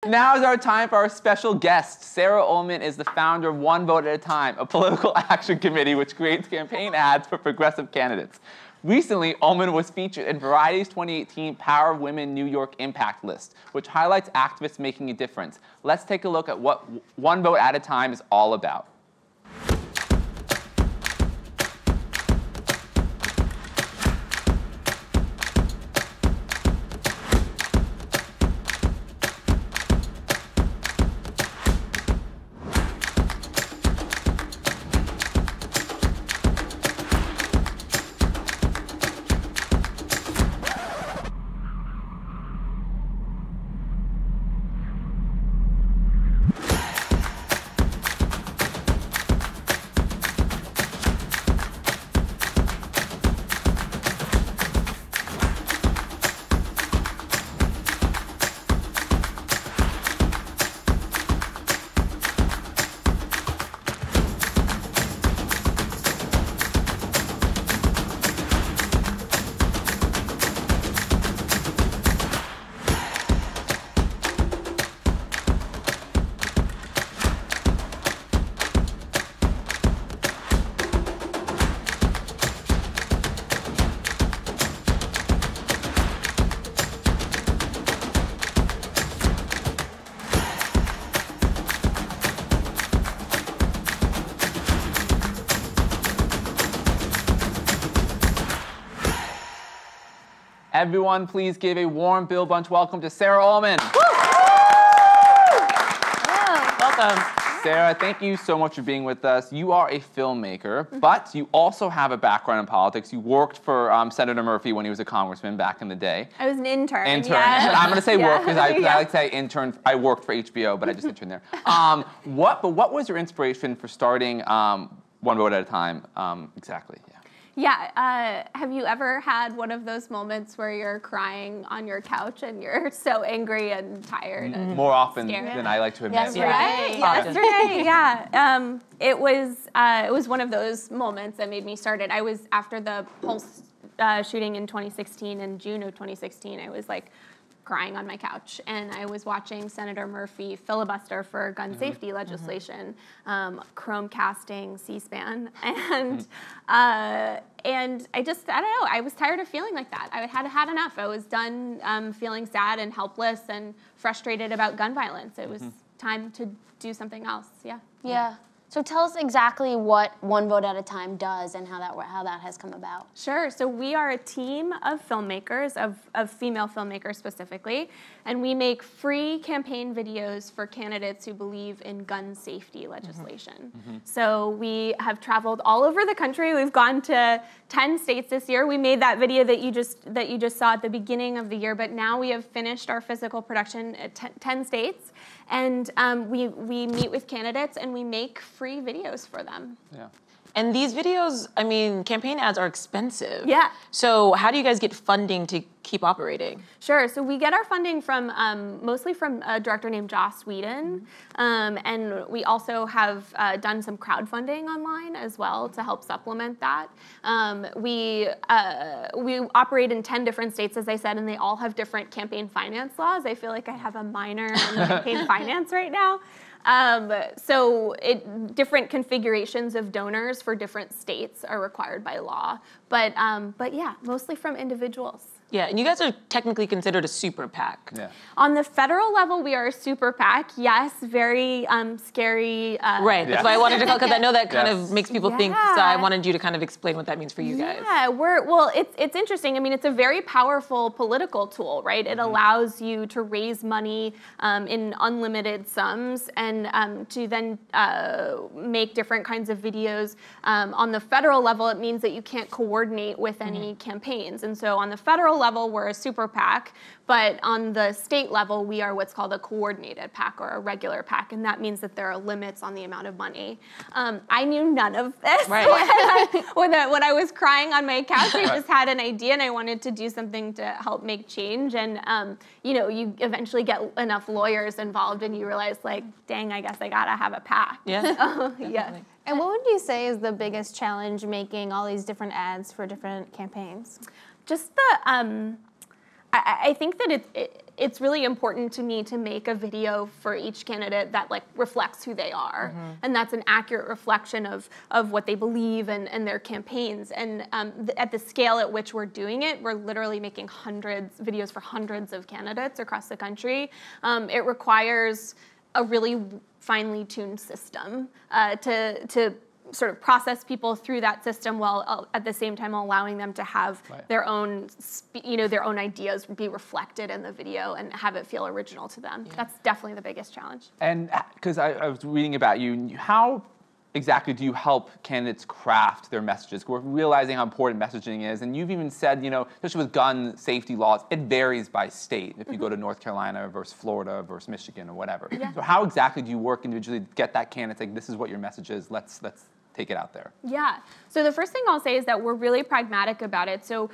Now is our time for our special guest. Sarah Ullman is the founder of One Vote at a Time, a political action committee which creates campaign ads for progressive candidates. Recently, Ullman was featured in Variety's 2018 Power of Women New York Impact List, which highlights activists making a difference. Let's take a look at what One Vote at a Time is all about. Everyone, please give a warm Bill Bunch welcome to Sarah Ullman. Welcome. Sarah, thank you so much for being with us. You are a filmmaker, but you also have a background in politics. You worked for Senator Murphy when he was a congressman back in the day. I was an intern. Yes. I'm going to say work because I like to say intern. I worked for HBO, but I just interned there. What was your inspiration for starting One Vote at a Time exactly? Yeah, have you ever had one of those moments where you're crying on your couch and you're so angry and tired? And more often scared? than I like to admit. Yesterday, yeah. It was one of those moments that made me start it. I was, after the Pulse shooting in 2016, in June of 2016, I was like crying on my couch, and I was watching Senator Murphy filibuster for gun safety legislation, Chromecasting C-SPAN, and I don't know, I was tired of feeling like that. I had had enough. I was done feeling sad and helpless and frustrated about gun violence. It was time to do something else. Yeah. So tell us exactly what One Vote at a Time does and how that has come about. Sure. So we are a team of filmmakers, of female filmmakers specifically, and we make free campaign videos for candidates who believe in gun safety legislation. So we have traveled all over the country. We've gone to 10 states this year. We made that video that you just saw at the beginning of the year, but now we have finished our physical production at 10 states. And we meet with candidates and we make free videos for them. Yeah. And these videos, I mean, campaign ads are expensive. Yeah. So how do you guys get funding to keep operating? Sure. So we get our funding from mostly from a director named Joss Whedon, and we also have done some crowdfunding online as well to help supplement that. We operate in 10 different states, as I said, and they all have different campaign finance laws. I feel like I have a minor in campaign finance right now. So different configurations of donors for different states are required by law. But yeah, mostly from individuals. Yeah, and you guys are technically considered a super PAC. Yeah. On the federal level, we are a super PAC. Yes, very scary. Right, that's why I wanted to call, because I know that kind of makes people think, so I wanted you to kind of explain what that means for you guys. Yeah, well, it's interesting. I mean, it's a very powerful political tool, right? It allows you to raise money in unlimited sums and to then make different kinds of videos. On the federal level, it means that you can't coordinate with any campaigns. And so on the federal level, we're a super PAC, but on the state level, we are what's called a coordinated PAC or a regular PAC, and that means that there are limits on the amount of money. I knew none of this when I was crying on my couch. I just had an idea, and I wanted to do something to help make change. And you know, you eventually get enough lawyers involved, and you realize, like, dang, I guess I gotta have a PAC. Yeah. Yeah. And what would you say is the biggest challenge making all these different ads for different campaigns? Just the, I think that it's really important to me to make a video for each candidate that like reflects who they are, and that's an accurate reflection of what they believe and their campaigns. And at the scale at which we're doing it, we're literally making videos for hundreds of candidates across the country. It requires a really finely tuned system to sort of process people through that system while at the same time allowing them to have their own, their own ideas be reflected in the video and have it feel original to them. That's definitely the biggest challenge. And because I was reading about you, how exactly do you help candidates craft their messages? We're realizing how important messaging is, and you've even said, especially with gun safety laws, it varies by state. If you go to North Carolina versus Florida versus Michigan or whatever. So how exactly do you work individually to get that candidate like, this is what your message is, let's take it out there? Yeah. So the first thing I'll say is that we're really pragmatic about it. So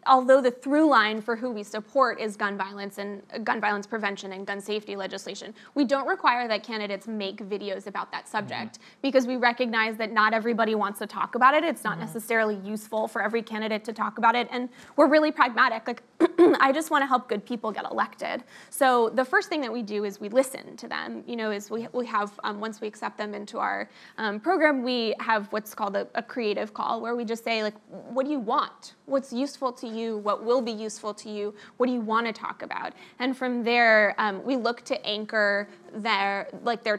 although the through line for who we support is gun violence and gun violence prevention and gun safety legislation, we don't require that candidates make videos about that subject because we recognize that not everybody wants to talk about it. It's not necessarily useful for every candidate to talk about it. And we're really pragmatic. Like, I just want to help good people get elected. So the first thing that we do is we listen to them. Is we have, once we accept them into our program, we have what's called a creative call, where we just say, like, what do you want? What's useful to you? What will be useful to you? What do you want to talk about? And from there, we look to anchor their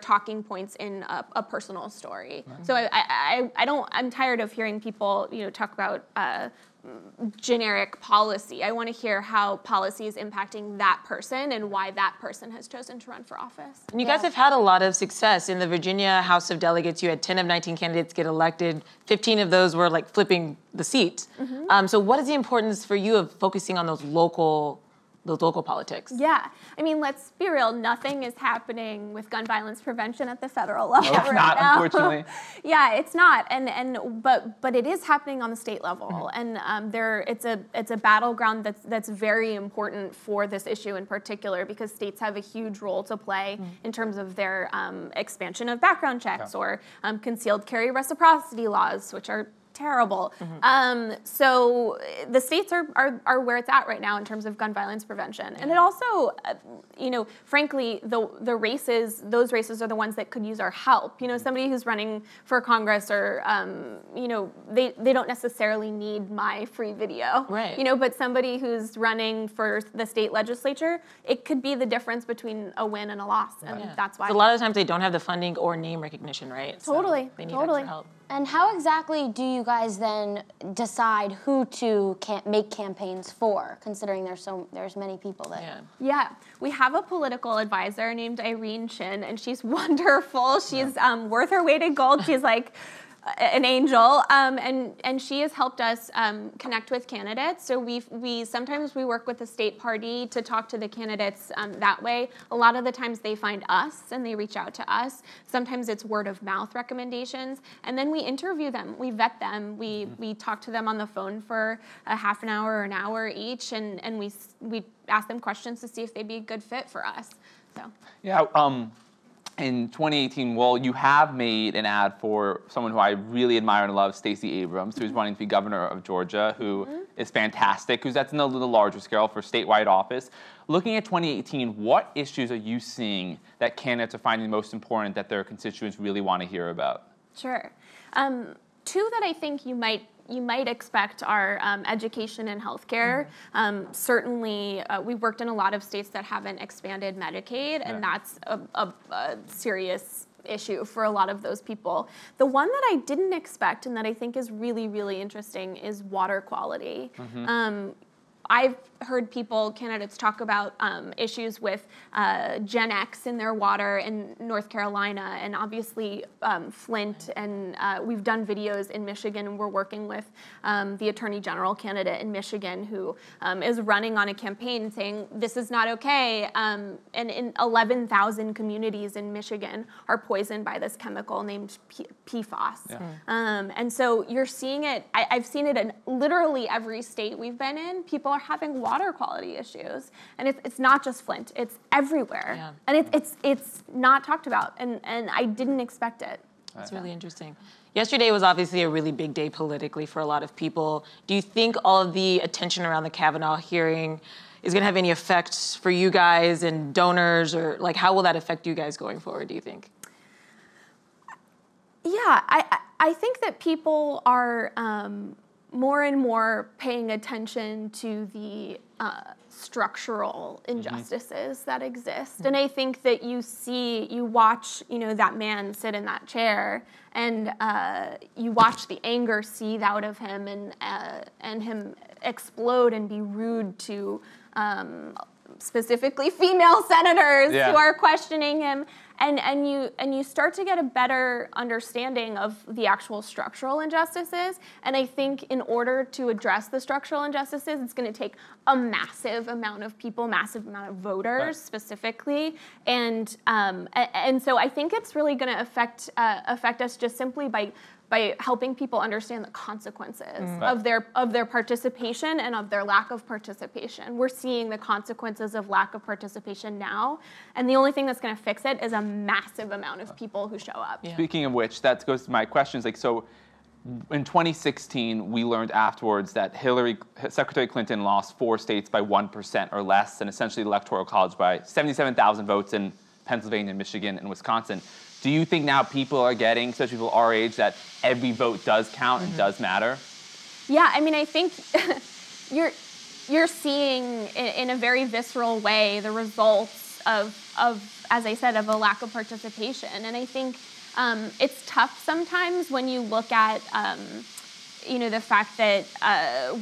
talking points in a personal story. So I'm tired of hearing people, talk about generic policy. I want to hear how policy is impacting that person and why that person has chosen to run for office. And you guys have had a lot of success. In the Virginia House of Delegates, you had 10 of 19 candidates get elected. 15 of those were like flipping the seat. So what is the importance for you of focusing on those local politics? Yeah, I mean, let's be real. Nothing is happening with gun violence prevention at the federal level It's not, now. unfortunately. Yeah, it's not, but it is happening on the state level, and it's a battleground that's very important for this issue in particular because states have a huge role to play in terms of their expansion of background checks or concealed carry reciprocity laws, which are terrible. So the states are where it's at right now in terms of gun violence prevention. And it also, frankly, those races are the ones that could use our help. Somebody who's running for Congress or, they don't necessarily need my free video. Right. But somebody who's running for the state legislature, it could be the difference between a win and a loss. And that's why. So a lot of times they don't have the funding or name recognition, right? Totally. So they need extra help. And how exactly do you guys then decide who to make campaigns for, considering there's many people that... Yeah, we have a political advisor named Irene Shin, and she's wonderful. She's worth her weight in gold. She's like an angel, and she has helped us connect with candidates. So sometimes we work with the state party to talk to the candidates that way. A lot of the times they find us and they reach out to us. Sometimes it's word of mouth recommendations, and then we interview them, we vet them, we talk to them on the phone for a half an hour or an hour each, and we ask them questions to see if they'd be a good fit for us. So in 2018, you have made an ad for someone who I really admire and love, Stacey Abrams, who's running to be governor of Georgia, who is fantastic, that's in a little larger scale for statewide office. Looking at 2018, what issues are you seeing that candidates are finding most important that their constituents really want to hear about? Sure. Two that I think you might expect are education and healthcare. Certainly, we've worked in a lot of states that haven't expanded Medicaid, and that's a serious issue for a lot of those people. The one that I didn't expect and that I think is really, really interesting is water quality. I've heard candidates talk about issues with Gen X in their water in North Carolina, and obviously Flint, and we've done videos in Michigan, and we're working with the Attorney General candidate in Michigan who is running on a campaign saying this is not okay, and in 11,000 communities in Michigan are poisoned by this chemical named PFAS. And so you're seeing it, I've seen it in literally every state we've been in. People are having water quality issues, and it's not just Flint, it's everywhere, and it's not talked about, and I didn't expect it. That's really interesting. Yesterday was obviously a really big day politically for a lot of people. Do you think all of the attention around the Kavanaugh hearing is going to have any effect for you guys and donors, or like how will that affect you guys going forward, do you think? Yeah, I think that people are more and more paying attention to the structural injustices that exist. And I think that you watch, that man sit in that chair, and you watch the anger seethe out of him, and him explode and be rude to specifically female senators who are questioning him. And you start to get a better understanding of the actual structural injustices. And I think in order to address the structural injustices, it's going to take a massive amount of people, massive amount of voters specifically. And so I think it's really going to affect us just simply by helping people understand the consequences of their participation and of their lack of participation. We're seeing the consequences of lack of participation now, and the only thing that's going to fix it is a massive amount of people who show up. Yeah. Speaking of which, that goes to my questions. So in 2016, we learned afterwards that Secretary Clinton lost 4 states by 1% or less, and essentially the Electoral College by 77,000 votes in Pennsylvania, Michigan, and Wisconsin. Do you think now people are getting, especially people our age, that every vote does count and does matter? Yeah, I mean, I think you're seeing in a very visceral way the results of, as I said, of a lack of participation. And I think it's tough sometimes when you look at the fact that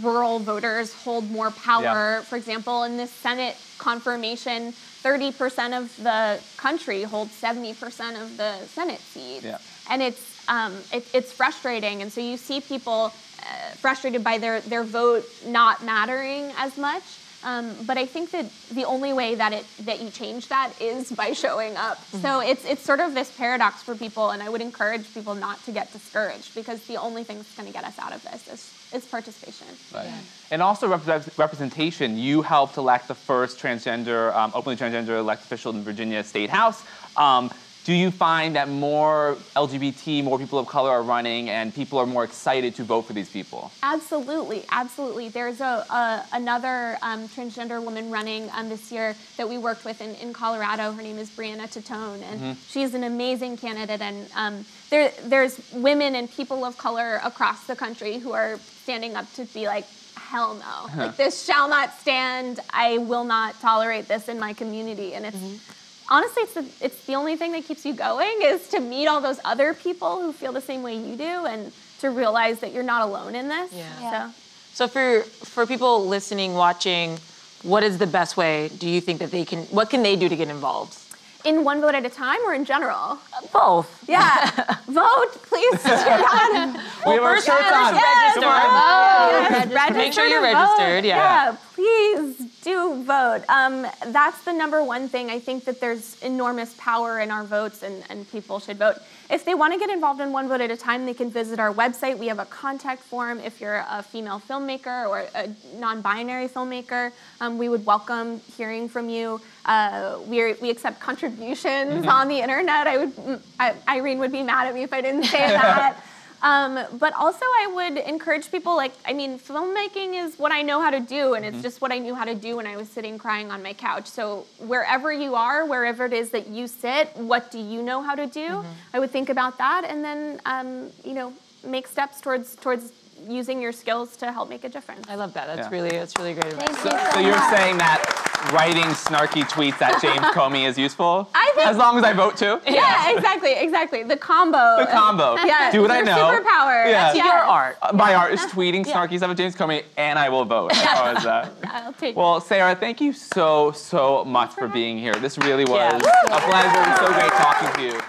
rural voters hold more power. Yeah. For example, in this Senate confirmation, 30% of the country holds 70% of the Senate seats. Yeah. And it's frustrating. And so you see people frustrated by their vote not mattering as much. But I think that the only way that you change that is by showing up. Mm-hmm. So it's sort of this paradox for people, and I would encourage people not to get discouraged, because the only thing that's going to get us out of this is participation. Right. Yeah. And also representation. You helped elect the first openly transgender elected official in Virginia State House. Do you find that more LGBT, more people of color are running, and people are more excited to vote for these people? Absolutely, absolutely. There's another transgender woman running this year that we worked with in Colorado. Her name is Brianna Titone, and she's an amazing candidate. And there's women and people of color across the country who are standing up to be like, hell no. Like, this shall not stand. I will not tolerate this in my community. And honestly, it's the only thing that keeps you going, is to meet all those other people who feel the same way you do, and to realize that you're not alone in this. Yeah. So for people listening, watching, what is the best way, do you think, that what can they do to get involved? In One Vote at a Time, or in general? Both. Yeah. Vote, please. We have our shirts on. Register. Make sure you're registered. Yeah, please do vote. That's the number one thing. I think that there's enormous power in our votes, and people should vote. If they want to get involved in One Vote at a Time, they can visit our website. We have a contact form if you're a female filmmaker or a non-binary filmmaker. We would welcome hearing from you. We accept contributions on the internet. Irene would be mad at me if I didn't say that. But also I would encourage people, filmmaking is what I know how to do, and it's just what I knew how to do when I was sitting crying on my couch. So wherever you are, wherever it is that you sit, what do you know how to do? I would think about that, and then, make steps towards using your skills to help make a difference. I love that. That's really great advice. So you're saying that writing snarky tweets at James Comey is useful? I think, as long as I vote too? Yeah, exactly. The combo. Yeah, do what I know. Superpower. Yeah. That's your art. My art is tweeting snarky stuff at James Comey, and I will vote. I'll take it. Well, Sarah, thank you so much for being here. This really was a pleasure. It was so great talking to you.